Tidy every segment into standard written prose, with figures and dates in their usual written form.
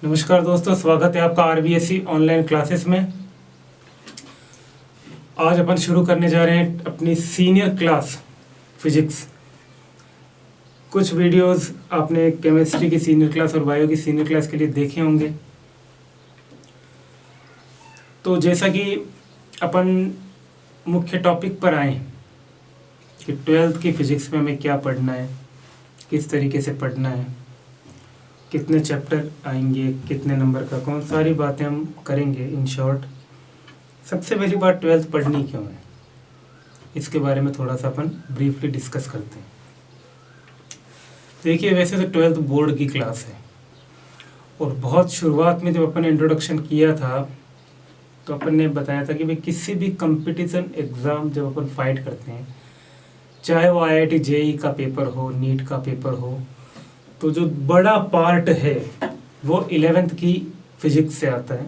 नमस्कार दोस्तों, स्वागत है आपका आरबीएससी ऑनलाइन क्लासेस में। आज अपन शुरू करने जा रहे हैं अपनी सीनियर क्लास फिजिक्स। कुछ वीडियोस आपने केमिस्ट्री की सीनियर क्लास और बायो की सीनियर क्लास के लिए देखे होंगे। तो जैसा कि अपन मुख्य टॉपिक पर आए कि 12th की फिजिक्स में हमें क्या पढ़ना है, किस तरीके से पढ़ना है, कितने चैप्टर आएंगे, कितने नंबर का, कौन सारी बातें हम करेंगे। इन शॉर्ट, सबसे पहली बात 12th पढ़नी क्यों है, इसके बारे में थोड़ा सा अपन ब्रीफली डिस्कस करते हैं। देखिए, वैसे तो 12th बोर्ड की क्लास है और बहुत शुरुआत में जब अपन ने इंट्रोडक्शन किया था तो अपन ने बताया था कि भाई किसी भी कंपटीशन एग्ज़ाम जब अपन फाइट करते हैं, चाहे वो IIT JEE का पेपर हो, नीट का पेपर हो, तो जो बड़ा पार्ट है वो 11th की फिजिक्स से आता है।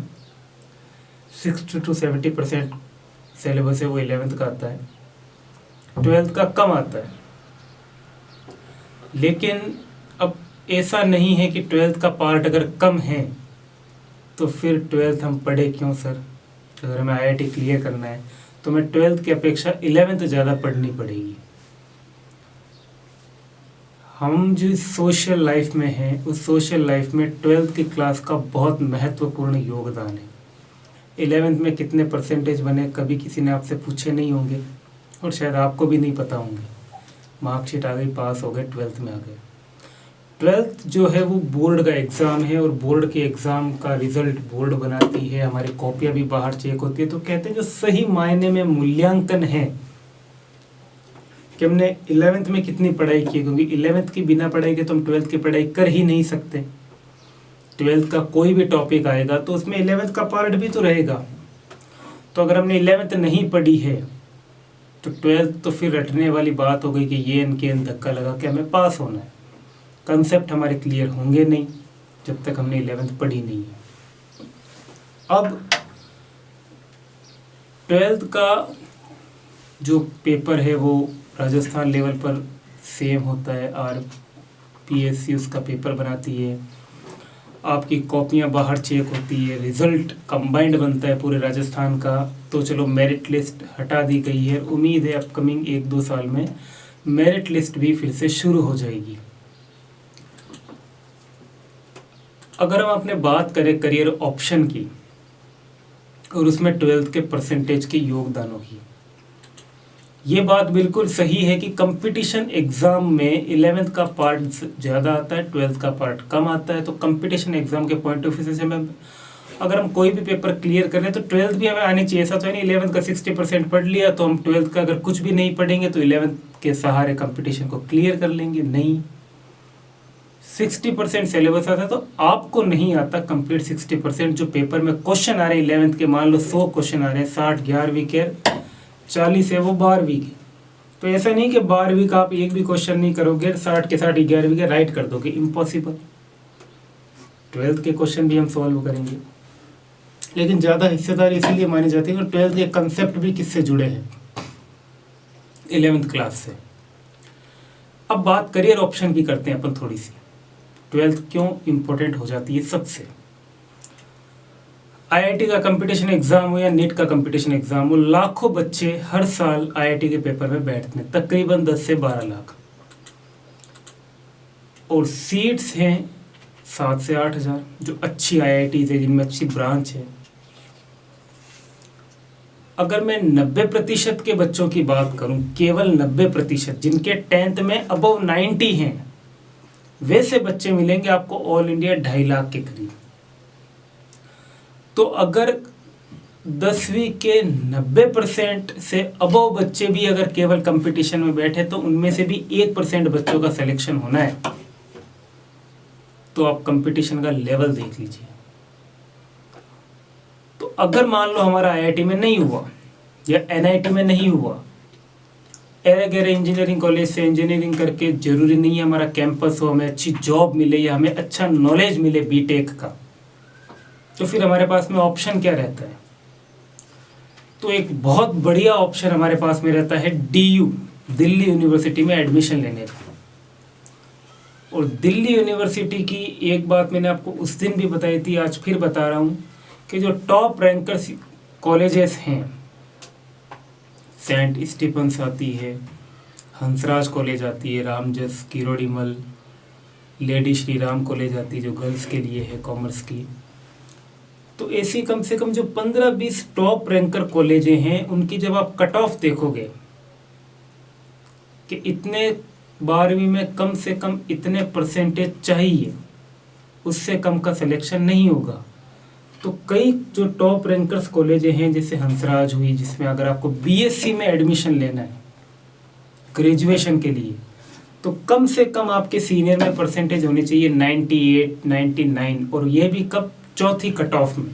60 to 70% सिलेबस है वो 11th का आता है, 12th का कम आता है। लेकिन अब ऐसा नहीं है कि 12th का पार्ट अगर कम है तो फिर 12th हम पढ़े क्यों सर। अगर हमें IIT क्लियर करना है तो हमें 12th की अपेक्षा 11th ज़्यादा पढ़नी पड़ेगी। हम जो सोशल लाइफ में हैं, उस सोशल लाइफ में 12th की क्लास का बहुत महत्वपूर्ण योगदान है। 11th में कितने परसेंटेज बने कभी किसी ने आपसे पूछे नहीं होंगे और शायद आपको भी नहीं पता होंगे। मार्कशीट आ गई, पास हो गए, 12th में आ गए। 12th जो है वो बोर्ड का एग्ज़ाम है और बोर्ड के एग्ज़ाम का रिज़ल्ट बोर्ड बनाती है। हमारी कॉपियाँ भी बाहर चेक होती है। तो कहते हैं जो सही मायने में मूल्यांकन है कि हमने 11th में कितनी पढ़ाई की है, क्योंकि 11th की बिना पढ़ाई के तो हम 12th की पढ़ाई कर ही नहीं सकते। 12th का कोई भी टॉपिक आएगा तो उसमें 11th का पार्ट भी तो रहेगा। तो अगर हमने 11th नहीं पढ़ी है तो 12th तो फिर रटने वाली बात हो गई कि ये एन के एन धक्का लगा के हमें पास होना है। कंसेप्ट हमारे क्लियर होंगे नहीं जब तक हमने 11th पढ़ी नहीं है। अब 12th का जो पेपर है वो राजस्थान लेवल पर सेम होता है। RPSC उसका पेपर बनाती है, आपकी कॉपियाँ बाहर चेक होती है, रिज़ल्ट कंबाइंड बनता है पूरे राजस्थान का। तो चलो मेरिट लिस्ट हटा दी गई है, उम्मीद है अपकमिंग 1-2 साल में मेरिट लिस्ट भी फिर से शुरू हो जाएगी। अगर हम अपने बात करें करियर ऑप्शन की और उसमें 12th के परसेंटेज के योगदानों की, ये बात बिल्कुल सही है कि कंपटीशन एग्ज़ाम में 11th का पार्ट ज़्यादा आता है, 12th का पार्ट कम आता है। तो कंपटीशन एग्ज़ाम के पॉइंट ऑफ व्यू से हमें अगर हम कोई भी पेपर क्लियर कर रहे हैं तो 12th भी हमें आनी चाहिए। ऐसा तो है नहीं 11th का 60% पढ़ लिया तो हम 12th का अगर कुछ भी नहीं पढ़ेंगे तो 11th के सहारे कंपटीशन को क्लियर कर लेंगे। नहीं, 60% सिलेबस आता है तो आपको नहीं आता कंप्लीट 60%। जो पेपर में क्वेश्चन आ रहे हैं 11th के, मान लो 100 क्वेश्चन आ रहे हैं, 60 11वीं के, 40 है वो 12वीं के। तो ऐसा नहीं कि 12वीं का आप एक भी क्वेश्चन नहीं करोगे, 60 के 60 11वीं के राइट कर दोगे, इम्पॉसिबल। 12th के क्वेश्चन भी हम सॉल्व करेंगे, लेकिन ज़्यादा हिस्सेदारी इसीलिए मानी जाती है कि 12th के कंसेप्ट भी किससे जुड़े हैं, 11th क्लास से। अब बात करियर ऑप्शन की करते हैं अपन थोड़ी सी। 12th क्यों इम्पोर्टेंट हो जाती है सबसे। IIT का कंपटीशन एग्ज़ाम हो या नीट का कंपटीशन एग्ज़ाम हो, लाखों बच्चे हर साल IIT के पेपर में बैठते हैं, तकरीबन 10 से 12 लाख, और सीट्स हैं 7 से 8 हज़ार। जो अच्छी IITs है, जिनमें अच्छी ब्रांच है। अगर मैं 90% के बच्चों की बात करूं, केवल 90% जिनके 10th में अबव 90 हैं, वैसे बच्चे मिलेंगे आपको ऑल इंडिया 2.5 लाख के करीब। तो अगर 10वीं के 90% से अबव बच्चे भी अगर केवल कंपटीशन में बैठे तो उनमें से भी 1% बच्चों का सिलेक्शन होना है। तो आप कंपटीशन का लेवल देख लीजिए। तो अगर मान लो हमारा IIT में नहीं हुआ या NIT में नहीं हुआ, एरे गैरे इंजीनियरिंग कॉलेज से इंजीनियरिंग करके जरूरी नहीं है हमारा कैंपस हो, हमें अच्छी जॉब मिले या हमें अच्छा नॉलेज मिले बीटेक का, तो फिर हमारे पास में ऑप्शन क्या रहता है। तो एक बहुत बढ़िया ऑप्शन हमारे पास में रहता है DU, दिल्ली यूनिवर्सिटी में एडमिशन लेने का। और दिल्ली यूनिवर्सिटी की एक बात मैंने आपको उस दिन भी बताई थी, आज फिर बता रहा हूँ कि जो टॉप रैंकर्स कॉलेजेस हैं, सेंट स्टीफंस आती है, हंसराज कॉलेज आती है, रामजस किरोड़ीमल, लेडी श्री राम कॉलेज आती है जो गर्ल्स के लिए है कॉमर्स की। तो ऐसी कम से कम जो 15-20 टॉप रैंकर कॉलेजें हैं, उनकी जब आप कट ऑफ देखोगे कि इतने 12वीं में कम से कम इतने परसेंटेज चाहिए, उससे कम का सिलेक्शन नहीं होगा। तो कई जो टॉप रैंकर्स कॉलेजें हैं जैसे हंसराज हुई, जिसमें अगर आपको बीएससी में एडमिशन लेना है ग्रेजुएशन के लिए, तो कम से कम आपके सीनियर में परसेंटेज होनी चाहिए 98, 99, और ये भी कब, चौथी कट ऑफ में।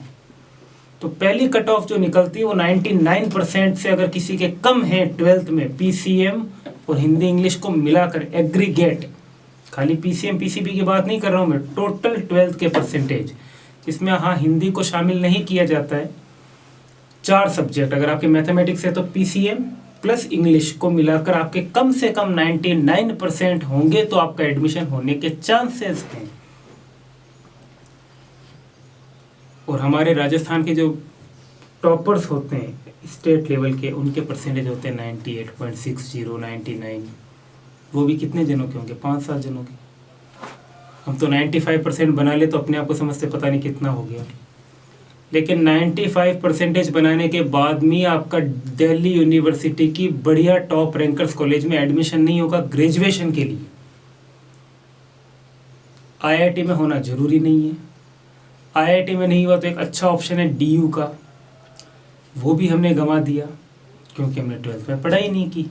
तो पहली कट ऑफ जो निकलती है वो 99% से अगर किसी के कम है 12th में पीसीएम और हिंदी इंग्लिश को मिलाकर एग्रीगेट, खाली पीसीएम पीसीबी की बात नहीं कर रहा हूँ मैं, टोटल 12th के परसेंटेज, जिसमें हाँ हिंदी को शामिल नहीं किया जाता है, 4 सब्जेक्ट अगर आपके मैथमेटिक्स है तो पीसीएम प्लस इंग्लिश को मिलाकर आपके कम से कम 99% होंगे तो आपका एडमिशन होने के चांसेस हैं। और हमारे राजस्थान के जो टॉपर्स होते हैं स्टेट लेवल के, उनके परसेंटेज होते हैं 98.60, 99। वो भी कितने जनों के होंगे, 5-7 जनों के। हम तो 95% बना ले तो अपने आप को समझते पता नहीं कितना हो गया, लेकिन 95% बनाने के बाद में आपका दिल्ली यूनिवर्सिटी की बढ़िया टॉप रैंकर्स कॉलेज में एडमिशन नहीं होगा ग्रेजुएशन के लिए। आईआईटी में होना जरूरी नहीं है, आईआईटी में नहीं हुआ तो एक अच्छा ऑप्शन है डीयू का, वो भी हमने गंवा दिया क्योंकि हमने 12th में पढ़ाई नहीं की।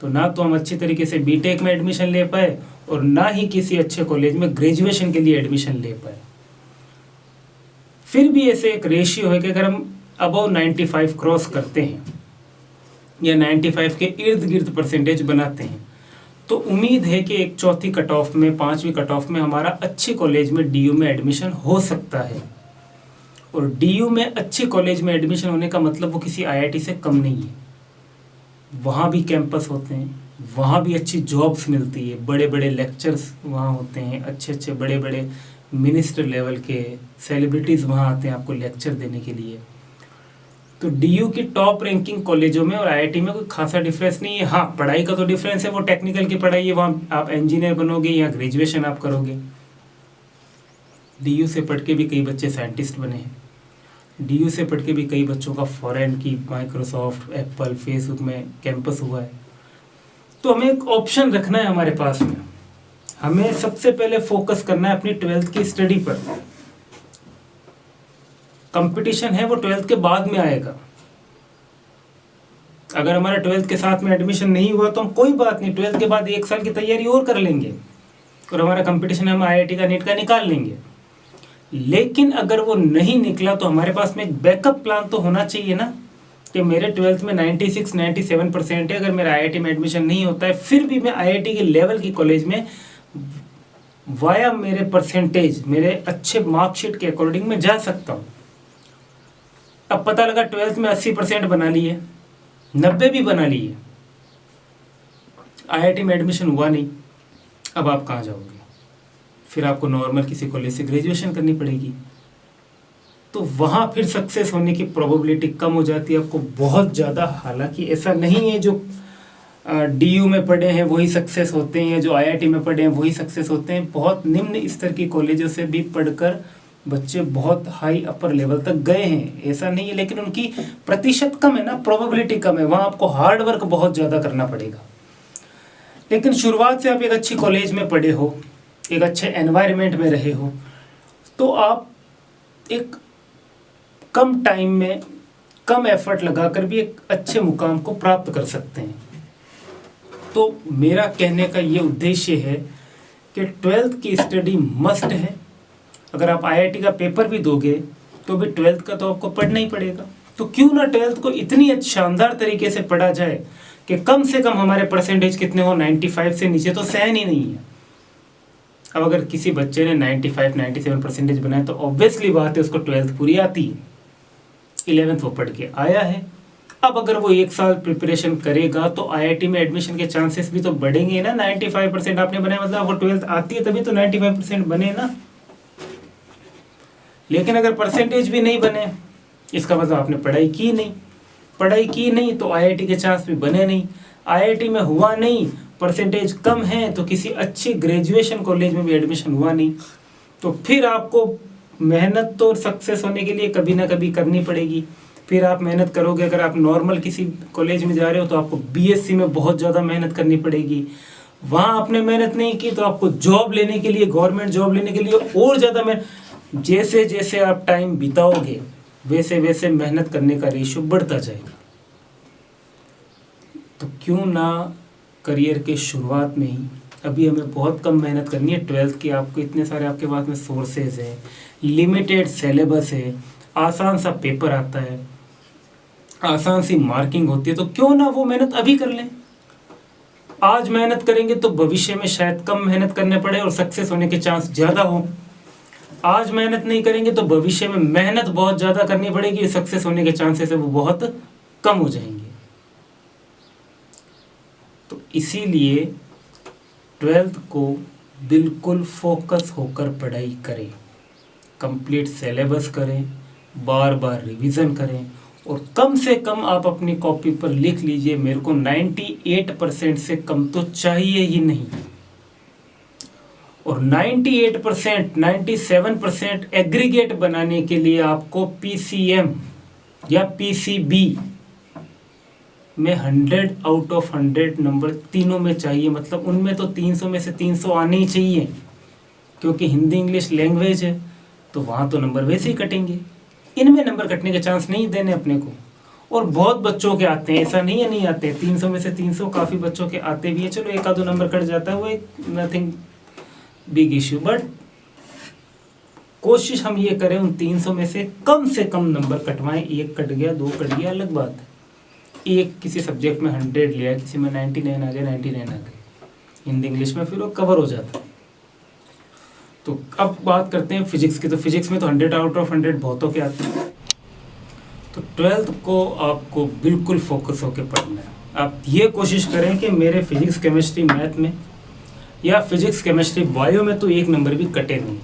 तो ना तो हम अच्छी तरीके से बीटेक में एडमिशन ले पाए और ना ही किसी अच्छे कॉलेज में ग्रेजुएशन के लिए एडमिशन ले पाए। फिर भी ऐसे एक रेशियो है कि अगर हम अबव 95 क्रॉस करते हैं या 95 के इर्द गिर्द परसेंटेज बनाते हैं, तो उम्मीद है कि एक चौथी कट ऑफ में, 5वीं कट ऑफ में हमारा अच्छी कॉलेज में डीयू में एडमिशन हो सकता है। और डीयू में अच्छी कॉलेज में एडमिशन होने का मतलब वो किसी आईआईटी से कम नहीं है। वहाँ भी कैंपस होते हैं, वहाँ भी अच्छी जॉब्स मिलती है, बड़े बड़े लेक्चर्स वहाँ होते हैं, अच्छे अच्छे बड़े बड़े मिनिस्टर लेवल के सेलिब्रिटीज़ वहाँ आते हैं आपको लेक्चर देने के लिए। तो डीयू की टॉप रैंकिंग कॉलेजों में और आईआईटी में कोई खासा डिफरेंस नहीं है। हाँ, पढ़ाई का तो डिफरेंस है, वो टेक्निकल की पढ़ाई है, वहाँ आप इंजीनियर बनोगे या ग्रेजुएशन आप करोगे। डीयू से पढ़ के भी कई बच्चे साइंटिस्ट बने हैं, डीयू से पढ़ के भी कई बच्चों का फॉरेन की माइक्रोसॉफ्ट, एप्पल, फेसबुक में कैंपस हुआ है। तो हमें एक ऑप्शन रखना है हमारे पास में। हमें सबसे पहले फोकस करना है अपनी 12th की स्टडी पर। कंपटीशन है वो 12th के बाद में आएगा। अगर हमारा 12th के साथ में एडमिशन नहीं हुआ तो हम कोई बात नहीं, 12th के बाद 1 साल की तैयारी और कर लेंगे और हमारा कंपटीशन हम आईआईटी का, नीट का निकाल लेंगे। लेकिन अगर वो नहीं निकला तो हमारे पास में एक बैकअप प्लान तो होना चाहिए ना, कि मेरे 12th में 96-97% है, अगर मेरा आईआईटी में एडमिशन नहीं होता है फिर भी मैं आईआईटी के लेवल की कॉलेज में वाया मेरे परसेंटेज, मेरे अच्छे मार्कशीट के अकॉर्डिंग में जा सकता हूँ। अब पता लगा 12th में 80% बना लिए, 90 भी बना लिए, आईआईटी में एडमिशन हुआ नहीं, अब आप कहाँ जाओगे? फिर आपको नॉर्मल किसी कॉलेज से ग्रेजुएशन करनी पड़ेगी। तो वहाँ फिर सक्सेस होने की प्रोबेबिलिटी कम हो जाती है आपको बहुत ज़्यादा। हालांकि ऐसा नहीं है जो डीयू में पढ़े हैं वही सक्सेस होते हैं, जो आईआईटी में पढ़े हैं वही सक्सेस होते हैं। बहुत निम्न स्तर की कॉलेजों से भी पढ़कर बच्चे बहुत हाई अपर लेवल तक गए हैं, ऐसा नहीं है, लेकिन उनकी प्रतिशत कम है ना, प्रोबेबिलिटी कम है। वहाँ आपको हार्ड वर्क बहुत ज़्यादा करना पड़ेगा। लेकिन शुरुआत से आप एक अच्छी कॉलेज में पढ़े हो, एक अच्छे एनवायरनमेंट में रहे हो, तो आप एक कम टाइम में कम एफर्ट लगाकर भी एक अच्छे मुकाम को प्राप्त कर सकते हैं। तो मेरा कहने का ये उद्देश्य है कि 12th की स्टडी मस्ट है। अगर आप आईआईटी का पेपर भी दोगे तो भी 12th का तो आपको पढ़ना ही पड़ेगा। तो क्यों ना 12th को इतनी शानदार तरीके से पढ़ा जाए कि कम से कम हमारे परसेंटेज कितने हो, 95 से नीचे तो सहन ही नहीं है। अब अगर किसी बच्चे ने 95-97 परसेंटेज बनाए तो ऑब्वियसली बात है उसको 12th पूरी आती है, 11th वो पढ़ के आया है, अब अगर वो 1 साल प्रिपरेशन करेगा तो आईआईटी में एडमिशन के चांसेस भी तो बढ़ेंगे ना। 95% आपने बनाया मतलब आपको 12th आती है तभी तो 95% बने ना। लेकिन अगर परसेंटेज भी नहीं बने इसका मतलब आपने पढ़ाई की नहीं तो आईआईटी के चांस भी बने नहीं। आईआईटी में हुआ नहीं, परसेंटेज कम है तो किसी अच्छी ग्रेजुएशन कॉलेज में भी एडमिशन हुआ नहीं, तो फिर आपको मेहनत तो सक्सेस होने के लिए कभी ना कभी करनी पड़ेगी। फिर आप मेहनत करोगे। अगर आप नॉर्मल किसी कॉलेज में जा रहे हो तो आपको बीएससी में बहुत ज़्यादा मेहनत करनी पड़ेगी। वहाँ आपने मेहनत नहीं की तो आपको जॉब लेने के लिए, गवर्नमेंट जॉब लेने के लिए और ज़्यादा मेहनत। जैसे जैसे आप टाइम बिताओगे वैसे वैसे मेहनत करने का रेशियो बढ़ता जाएगा। तो क्यों ना करियर के शुरुआत में ही, अभी हमें बहुत कम मेहनत करनी है। 12th की आपको इतने सारे आपके पास में सोर्सेज है, लिमिटेड सिलेबस है, आसान सा पेपर आता है, आसान सी मार्किंग होती है, तो क्यों ना वो मेहनत अभी कर लें। आज मेहनत करेंगे तो भविष्य में शायद कम मेहनत करने पड़े और सक्सेस होने के चांस ज़्यादा हो। आज मेहनत नहीं करेंगे तो भविष्य में मेहनत बहुत ज़्यादा करनी पड़ेगी, सक्सेस होने के चांसेस है वो बहुत कम हो जाएंगे। तो इसीलिए 12th को बिल्कुल फोकस होकर पढ़ाई करें, कंप्लीट सिलेबस करें, बार बार रिवीजन करें और कम से कम आप अपनी कॉपी पर लिख लीजिए मेरे को 98% से कम तो चाहिए ही नहीं। और 98%, 97% एग्रीगेट बनाने के लिए आपको पीसीएम या पीसीबी में 100 आउट ऑफ 100 नंबर तीनों में चाहिए। मतलब उनमें तो 300 में से 300 आने ही चाहिए, क्योंकि हिंदी इंग्लिश लैंग्वेज है तो वहाँ तो नंबर वैसे ही कटेंगे। इनमें नंबर कटने के चांस नहीं देने अपने को। और बहुत बच्चों के आते हैं, ऐसा नहीं है नहीं आते, 300 में से 300 काफ़ी बच्चों के आते भी हैं। चलो एक आधो नंबर कट जाता है, वो एक नथिंग बिग इश्यू, बट कोशिश हम ये करें उन 300 में से कम नंबर कटवाएं। एक कट गया, 2 कट गया, अलग बात है। एक किसी सब्जेक्ट में 100 लिया, किसी में 99 आ गए, 99 आ गए हिंदी इंग्लिश में, फिर वो कवर हो जाता है। तो अब बात करते हैं फिजिक्स की। तो फिजिक्स में तो 100 आउट ऑफ 100 बहुतों के आते हैं। तो 12th को आपको बिल्कुल फोकस होकर पढ़ना है। आप ये कोशिश करें कि मेरे फिजिक्स केमिस्ट्री मैथ में या फिजिक्स केमिस्ट्री बायो में तो 1 नंबर भी कटे नहीं।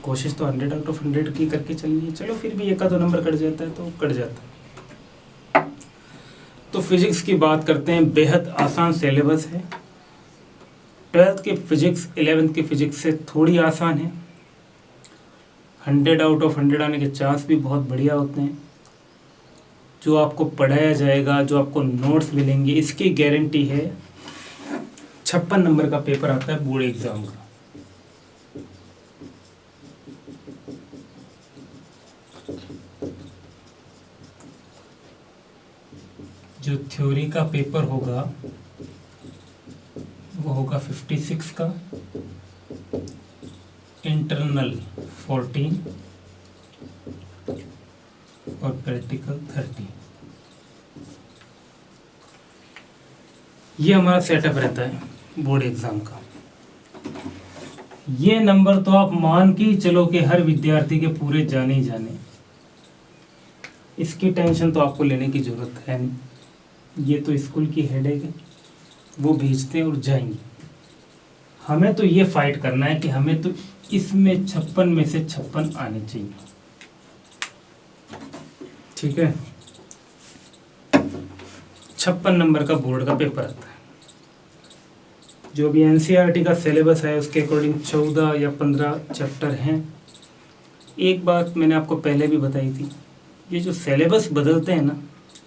कोशिश तो 100 आउट ऑफ 100 की करके चलनी है। चलो फिर भी 1 आधो नंबर कट जाता है तो कट जाता है। तो फिजिक्स की बात करते हैं, बेहद आसान सिलेबस है। 12th की फिजिक्स 11th की फिजिक्स से थोड़ी आसान है। 100 आउट ऑफ 100 आने के चांस भी बहुत बढ़िया होते हैं। जो आपको पढ़ाया जाएगा, जो आपको नोट्स मिलेंगे, इसकी गारंटी है। 56 नंबर का पेपर आता है बोर्ड एग्जाम का। जो थ्योरी का पेपर होगा वो होगा 56 का, इंटरनल 14 और प्रैक्टिकल 30। ये हमारा सेटअप रहता है बोर्ड एग्जाम का। ये नंबर तो आप मान के चलो कि हर विद्यार्थी के पूरे जाने ही जाने, इसकी टेंशन तो आपको लेने की जरूरत है नहीं। ये तो स्कूल की हेडेक है, वो भेजते हैं और जाएंगे। हमें तो ये फाइट करना है कि हमें तो इसमें 56 में से 56 आने चाहिए। ठीक है, 56 नंबर का बोर्ड का पेपर आता है। जो भी एनसीईआरटी का सिलेबस है उसके अकॉर्डिंग 14 या 15 चैप्टर हैं। एक बात मैंने आपको पहले भी बताई थी, ये जो सिलेबस बदलते हैं ना,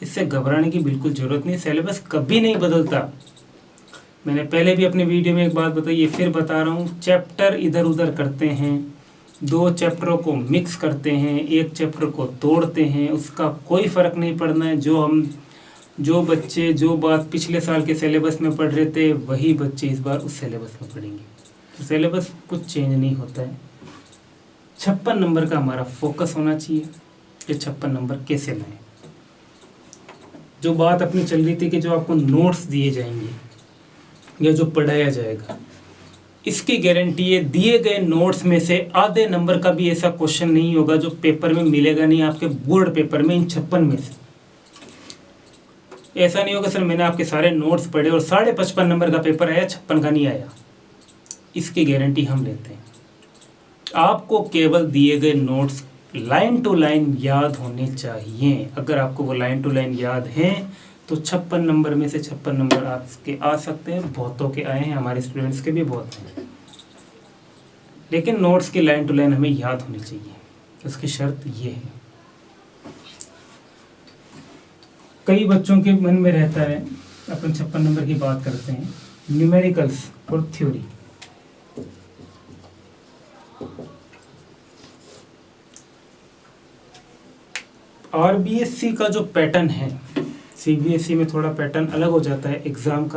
इससे घबराने की बिल्कुल ज़रूरत नहीं। सिलेबस कभी नहीं बदलता। मैंने पहले भी अपने वीडियो में एक बात बताई, ये फिर बता रहा हूँ। चैप्टर इधर उधर करते हैं, 2 चैप्टरों को मिक्स करते हैं, 1 चैप्टर को तोड़ते हैं, उसका कोई फ़र्क नहीं पड़ना है। जो बच्चे जो बात पिछले साल के सिलेबस में पढ़ रहे थे वही बच्चे इस बार उस सिलेबस में पढ़ेंगे। तो सिलेबस कुछ चेंज नहीं होता है। 56 नंबर का हमारा फोकस होना चाहिए कि 56 नंबर कैसे लाएं। जो बात अपनी चल रही थी कि जो आपको नोट्स दिए जाएंगे या जो पढ़ाया जाएगा, इसकी गारंटी है दिए गए नोट्स में से आधे नंबर का भी ऐसा क्वेश्चन नहीं होगा जो पेपर में मिलेगा नहीं, आपके बोर्ड पेपर में इन 56 में से। ऐसा नहीं होगा सर मैंने आपके सारे नोट्स पढ़े और 55.5 नंबर का पेपर आया, 56 का नहीं आया। इसकी गारंटी हम लेते हैं। आपको केवल दिए गए नोट्स लाइन टू लाइन याद होने चाहिए। अगर आपको वो लाइन टू लाइन याद हैं तो 56 नंबर में से 56 नंबर आपके आ सकते हैं। बहुतों के आए हैं, हमारे स्टूडेंट्स के भी बहुत हैं, लेकिन नोट्स की लाइन टू लाइन हमें याद होनी चाहिए, उसकी शर्त ये है। कई बच्चों के मन में रहता है, अपन 56 नंबर की बात करते हैं, न्यूमेरिकल्स और थ्योरी। आरबीएससी का जो पैटर्न है, सीबीएसई में थोड़ा पैटर्न अलग हो जाता है। एग्ज़ाम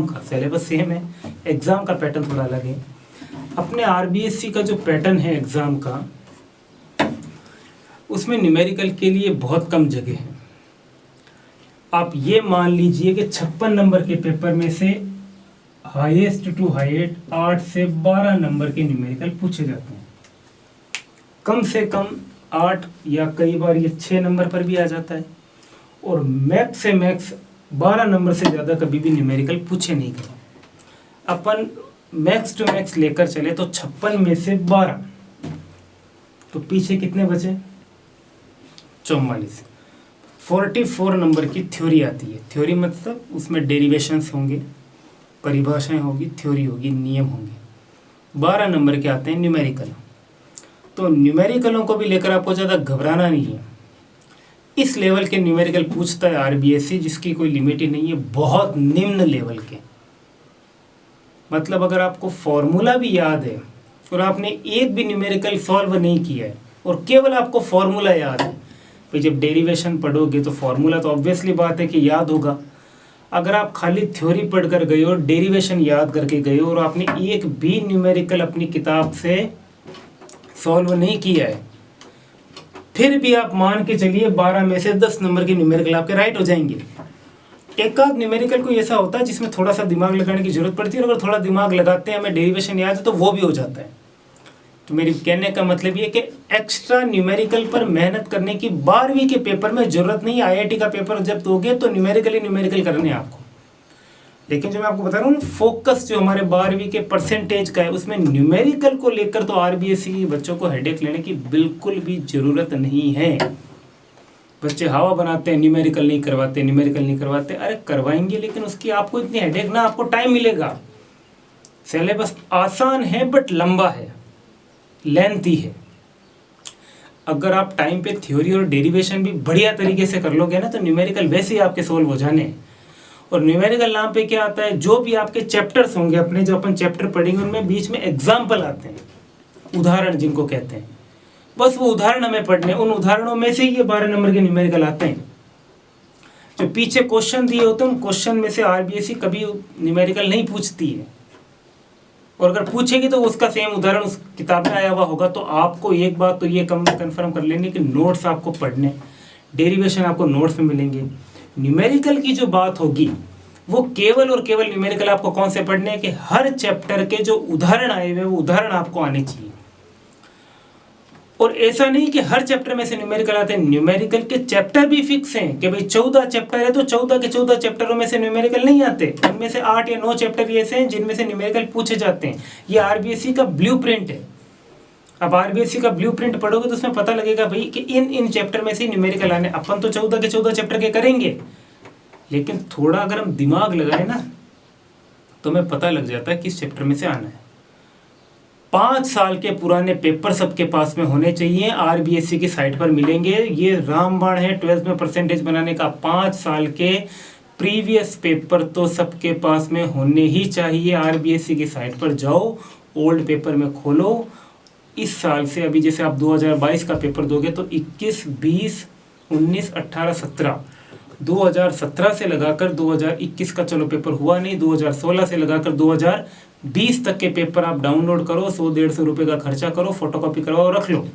का सिलेबस सेम है, एग्ज़ाम का पैटर्न थोड़ा अलग है। अपने आरबीएससी का जो पैटर्न है एग्ज़ाम का, उसमें न्यूमेरिकल के लिए बहुत कम जगह है। आप ये मान लीजिए कि 56 नंबर के पेपर में से हाईएस्ट टू हाईएस्ट 8 से 12 नंबर के न्यूमेरिकल पूछे जाते हैं। कम से कम 8 या कई बार ये 6 नंबर पर भी आ जाता है, और मैक्स से मैक्स 12 नंबर से ज़्यादा कभी भी न्यूमेरिकल पूछे नहीं गए। अपन मैक्स टू मैक्स लेकर चले तो 56 में से 12, तो पीछे कितने बचे? 44। 44 नंबर की थ्योरी आती है। थ्योरी मतलब उसमें डेरिवेशंस होंगे, परिभाषाएं होगी, थ्योरी होगी, नियम होंगे। 12 नंबर के आते हैं न्यूमेरिकल। तो न्यूमेरिकलों को भी लेकर आपको ज़्यादा घबराना नहीं है। इस लेवल के न्यूमेरिकल पूछता है आरबीएससी, जिसकी कोई लिमिट ही नहीं है, बहुत निम्न लेवल के। मतलब अगर आपको फॉर्मूला भी याद है और आपने एक भी न्यूमेरिकल सॉल्व नहीं किया है और केवल आपको फॉर्मूला याद है, भाई जब डेरिवेशन पढ़ोगे तो फॉर्मूला तो ऑब्वियसली बात है कि याद होगा। अगर आप खाली थ्योरी पढ़ कर गए और डेरिवेशन याद करके गए और आपने एक भी न्यूमेरिकल अपनी किताब से सॉल्व नहीं किया है, फिर भी आप मान के चलिए 12 में से 10 नंबर के न्यूमेरिकल आपके राइट हो जाएंगे। एक आध न्यूमेरिकल कोई ऐसा होता है जिसमें थोड़ा सा दिमाग लगाने की जरूरत पड़ती है, और अगर थोड़ा दिमाग लगाते हैं, हमें डेरिवेशन याद है, तो वो भी हो जाता है। तो मेरी कहने का मतलब ये कि एक्स्ट्रा न्यूमेरिकल पर मेहनत करने की 12वीं के पेपर में जरूरत नहीं है। आईआईटी का पेपर जब दोगे तो न्यूमेरिकल ही न्यूमेरिकल करने हैं आपको। लेकिन जो मैं आपको बता रहा हूँ, फोकस जो हमारे 12वीं के परसेंटेज का है, उसमें न्यूमेरिकल को लेकर तो आरबीएससी के बच्चों को हेडेक लेने की बिल्कुल भी जरूरत नहीं है। बच्चे हवा बनाते हैं, न्यूमेरिकल नहीं करवाते। अरे करवाएंगे, लेकिन उसकी आपको इतनी हेडेक ना, आपको टाइम मिलेगा। सिलेबस आसान है बट लंबा है, लेंथी है। अगर आप टाइम पे थ्योरी और डेरिवेशन भी बढ़िया तरीके से कर लोगे ना, तो न्यूमेरिकल वैसे ही आपके सोल्व हो जाने। और न्यूमेरिकल नाम पे क्या आता है, जो भी आपके चैप्टर्स होंगे अपने, जो अपन चैप्टर पढ़ेंगे, उनमें बीच में एग्जाम्पल आते हैं, उदाहरण जिनको कहते हैं। बस वो उदाहरण हमें पढ़ने, उन उदाहरणों में से ही ये 12 नंबर के न्यूमेरिकल आते हैं। जो पीछे क्वेश्चन दिए होते हैं, उन क्वेश्चन में से आरबीएससी कभी न्यूमेरिकल नहीं पूछती है, और अगर पूछेगी तो उसका सेम उदाहरण उस किताब में आया हुआ होगा। तो आपको एक बात तो ये कंफर्म कर लेनी कि नोट्स आपको पढ़ने, डेरिवेशन आपको नोट्स में मिलेंगे। न्यूमेरिकल की जो बात होगी वो केवल और केवल न्यूमेरिकल आपको कौन से पढ़ने हैं कि हर चैप्टर के जो उदाहरण आए हुए वो उदाहरण आपको आने चाहिए। और ऐसा नहीं कि हर चैप्टर में से न्यूमेरिकल आते हैं, न्यूमेरिकल के चैप्टर भी फिक्स हैं कि भाई 14 चैप्टर है तो 14 के 14 चैप्टरों में से न्यूमेरिकल नहीं आते। उनमें से 8 या 9 चैप्टर ऐसे हैं जिनमें से न्यूमेरिकल पूछे जाते हैं। ये आरबीएससी का ब्लूप्रिंट है। अब आरबीएससी का ब्लूप्रिंट पढ़ोगे तो उसमें पता लगेगा भाई कि इन चैप्टर में से न्यूमेरिकल आने। अपन तो 14 के 14 चैप्टर के करेंगे, लेकिन थोड़ा अगर हम दिमाग लगाए ना तो हमें पता लग जाता है किस चैप्टर में से आना है। 5 साल के पुराने पेपर सबके पास में होने चाहिए, आरबीएससी की साइट पर मिलेंगे। ये रामबाण है 12th में परसेंटेज बनाने का। 5 साल के प्रीवियस पेपर तो सबके पास में होने ही चाहिए। आरबीएससी की साइट पर जाओ, ओल्ड पेपर में खोलो। इस साल से, अभी जैसे आप 2022 का पेपर दोगे तो 21, 20, 19, 18, 17, 2017 से लगाकर 2021 का चलो पेपर हुआ नहीं, 2016 से लगाकर 2020 तक के पेपर आप डाउनलोड करो, 100-150 रुपये का खर्चा करो, फोटोकॉपी करवाओ, रख लो।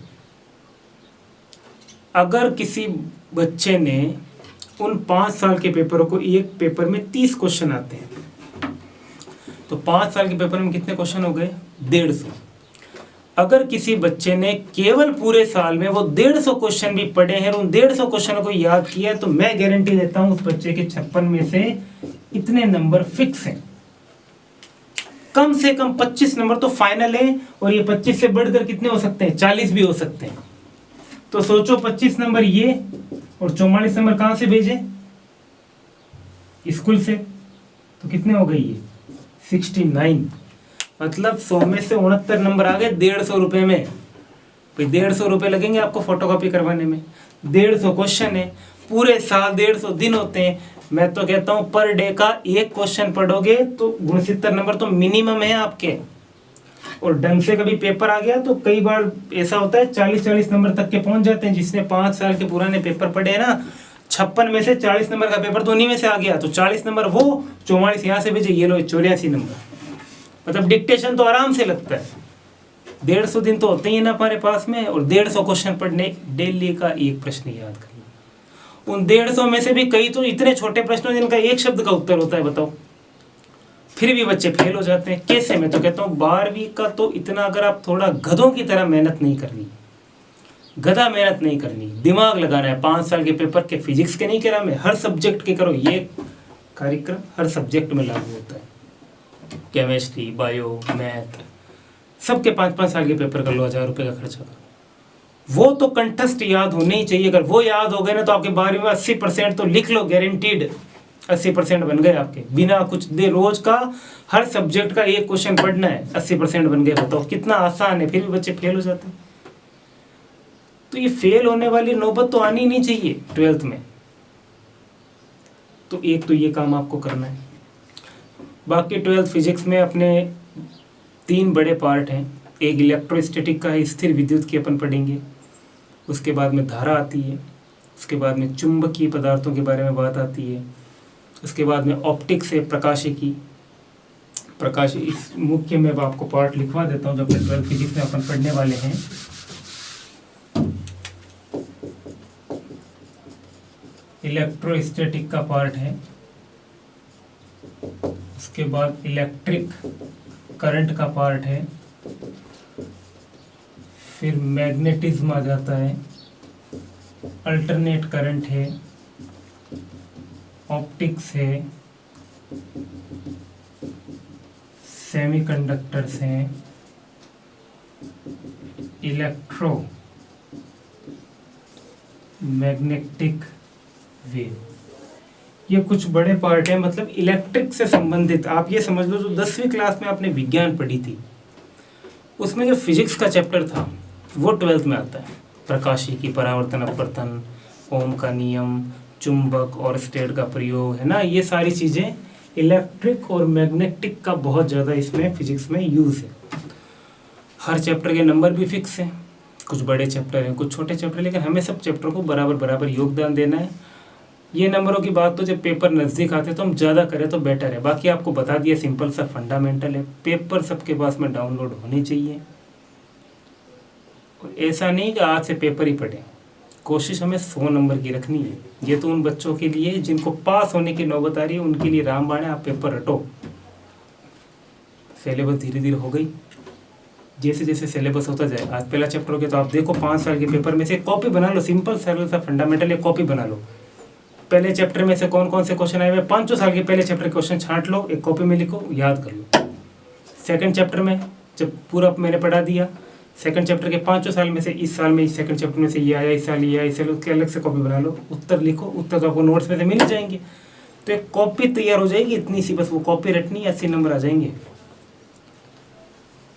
अगर किसी बच्चे ने उन 5 साल के पेपरों को, एक पेपर में 30 क्वेश्चन आते हैं, तो 5 साल के पेपर में कितने क्वेश्चन हो गए? 150। अगर किसी बच्चे ने केवल पूरे साल में वो 150 क्वेश्चन भी पढ़े हैं और उन 150 क्वेश्चनों को याद किया है, तो मैं गारंटी देता हूं उस बच्चे के 56 में से इतने नंबर फिक्स हैं। कम से कम 25 नंबर तो फाइनल है, और ये 25 से बढ़कर कितने हो सकते हैं, 40 भी हो सकते हैं। तो सोचो 25 नंबर ये और 44 नंबर कहां से भेजे, स्कूल से, तो कितने हो गए ये 69। मतलब 100 में से 69 नंबर आ गए 150 रुपए में। भाई 150 रुपए लगेंगे आपको फोटोकॉपी करवाने में। 150 क्वेश्चन है, पूरे साल 150 दिन होते हैं। मैं तो कहता हूं पर डे का एक क्वेश्चन पढ़ोगे तो 69 नंबर तो मिनिमम है आपके। और ढंग से कभी पेपर आ गया तो कई बार ऐसा होता है 40-40 नंबर तक के पहुंच जाते हैं। जिसने 5 साल के पुराने पेपर पढ़े हैं ना, 56 में से 40 नंबर का पेपर तो उन्हीं में से आ गया, तो 40 नंबर वो, 44 यहाँ से भेजे, ये लो 84 नंबर। मतलब डिक्टेशन तो आराम से लगता है। 150 दिन तो होते ही ना हमारे पास में, और 150 क्वेश्चन पढ़ने, डेली का एक प्रश्न याद करना। उन 150 में से भी कई तो इतने छोटे प्रश्न जिनका एक शब्द का उत्तर होता है, बताओ। फिर भी बच्चे फेल हो जाते हैं। कैसे? मैं तो कहता हूँ 12वीं का तो इतना, अगर आप थोड़ा गधों की तरह मेहनत नहीं करनी, गधा मेहनत नहीं करनी, दिमाग लगाना है। 5 साल के पेपर के फिजिक्स के नहीं करा मैं, हर सब्जेक्ट के करो। ये कार्यक्रम हर सब्जेक्ट में लागू होता है, केमिस्ट्री, बायो, मैथ, सबके 5-5 साल के पेपर कर लो, 1000 रुपये का खर्चा करो। वो तो कंठस्थ याद होने ही चाहिए। अगर वो याद हो गए ना तो आपके 12वीं में 80% तो लिख लो, गारंटीड 80% बन गए आपके। बिना कुछ दे रोज का हर सब्जेक्ट का एक क्वेश्चन पढ़ना है, 80% बन गए। बताओ कितना आसान है। फिर भी बच्चे फेल हो जाते हैं। तो ये फेल होने वाली नौबत तो आनी नहीं चाहिए 12th में। तो एक तो ये काम आपको करना है। बाकी 12th फिजिक्स में अपने 3 बड़े पार्ट हैं। एक इलेक्ट्रोस्टैटिक का है, स्थिर विद्युत की अपन पढ़ेंगे। उसके बाद में धारा आती है। उसके बाद में चुंबकीय पदार्थों के बारे में बात आती है। उसके बाद में ऑप्टिक्स है, प्रकाशिकी। इस मुख्य में आपको पार्ट लिखवा देता हूँ जो अपने 12th फिजिक्स में अपन पढ़ने वाले हैं। इलेक्ट्रोस्टैटिक का पार्ट है। उसके बाद इलेक्ट्रिक करंट का पार्ट है। फिर मैग्नेटिज्म आ जाता है, अल्टरनेट करंट है, ऑप्टिक्स है, सेमीकंडक्टर्स हैं, इलेक्ट्रो मैग्नेटिक वेव। ये कुछ बड़े पार्ट हैं, मतलब इलेक्ट्रिक से संबंधित। आप ये समझ लो जो 10वीं क्लास में आपने विज्ञान पढ़ी थी, उसमें जो फिजिक्स का चैप्टर था वो 12th में आता है। प्रकाशिकी, परावर्तन, अपवर्तन, ओम का नियम, चुंबक और स्टेट का प्रयोग, है ना। ये सारी चीज़ें इलेक्ट्रिक और मैग्नेटिक का बहुत ज़्यादा इसमें फिजिक्स में यूज़ है। हर चैप्टर के नंबर भी फिक्स हैं। कुछ बड़े चैप्टर हैं, कुछ छोटे चैप्टर, लेकिन हमें सब चैप्टर को बराबर योगदान देना है। ये नंबरों की बात तो जब पेपर नज़दीक आते तो हम ज़्यादा करें तो बेटर है। बाकी आपको बता दिया, सिंपल सा फंडामेंटल है। पेपर सबके पास में डाउनलोड होने चाहिए। और ऐसा नहीं कि आज से पेपर ही पढ़ें। कोशिश हमें 100 नंबर की रखनी है। ये तो उन बच्चों के लिए जिनको पास होने की नौबत आ रही है, उनके लिए रामबाण है। आप पेपर रटो। सिलेबस धीरे धीरे हो गई, जैसे जैसे सिलेबस होता जाए। आज पहला चैप्टर हो गया तो आप देखो 5 साल के पेपर में से कॉपी बना लो। सिंपल सरल सा फंडामेंटल एक कॉपी बना लो। पहले चैप्टर में से कौन कौन से क्वेश्चन आए हुए, 5 साल के पहले चैप्टर क्वेश्चन छांट लो, एक कॉपी में लिखो, याद कर लो। सेकंड चैप्टर में जब पूरा मैंने पढ़ा दिया, सेकंड चैप्टर के 5 साल में से इस साल में सेकंड चैप्टर में से ये आया, इस साल ये आया, इस साल उसके अलग से कॉपी बना लो, उत्तर लिखो। उत्तर तो आपको नोट्स में से मिल जाएंगे। तो एक कॉपी तैयार हो जाएगी, इतनी सी बस वो कॉपी रटनी, 80 नंबर आ जाएंगे।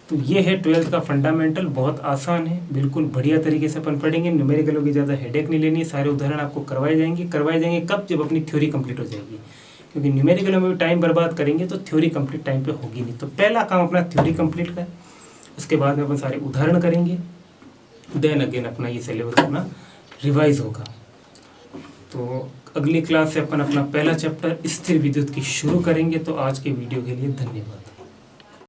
तो ये है 12th का फंडामेंटल। बहुत आसान है, बिल्कुल बढ़िया तरीके से अपन पढ़ेंगे। न्यूमेरिकलों की ज़्यादा हेडेक नहीं लेनी। सारे उदाहरण आपको करवाए जाएंगे कब? जब अपनी थ्योरी कंप्लीट हो जाएगी। क्योंकि न्यूमेरिकलों में भी टाइम बर्बाद करेंगे तो थ्योरी कंप्लीट टाइम पे होगी नहीं। तो पहला काम अपना थ्योरी कंप्लीट कर, उसके बाद में अपन सारे उदाहरण करेंगे। देन अगेन अपना ये सिलेबस अपना रिवाइज होगा। तो अगली क्लास से अपन अपना पहला चैप्टर स्थिर विद्युत की शुरू करेंगे। तो आज के वीडियो के लिए धन्यवाद।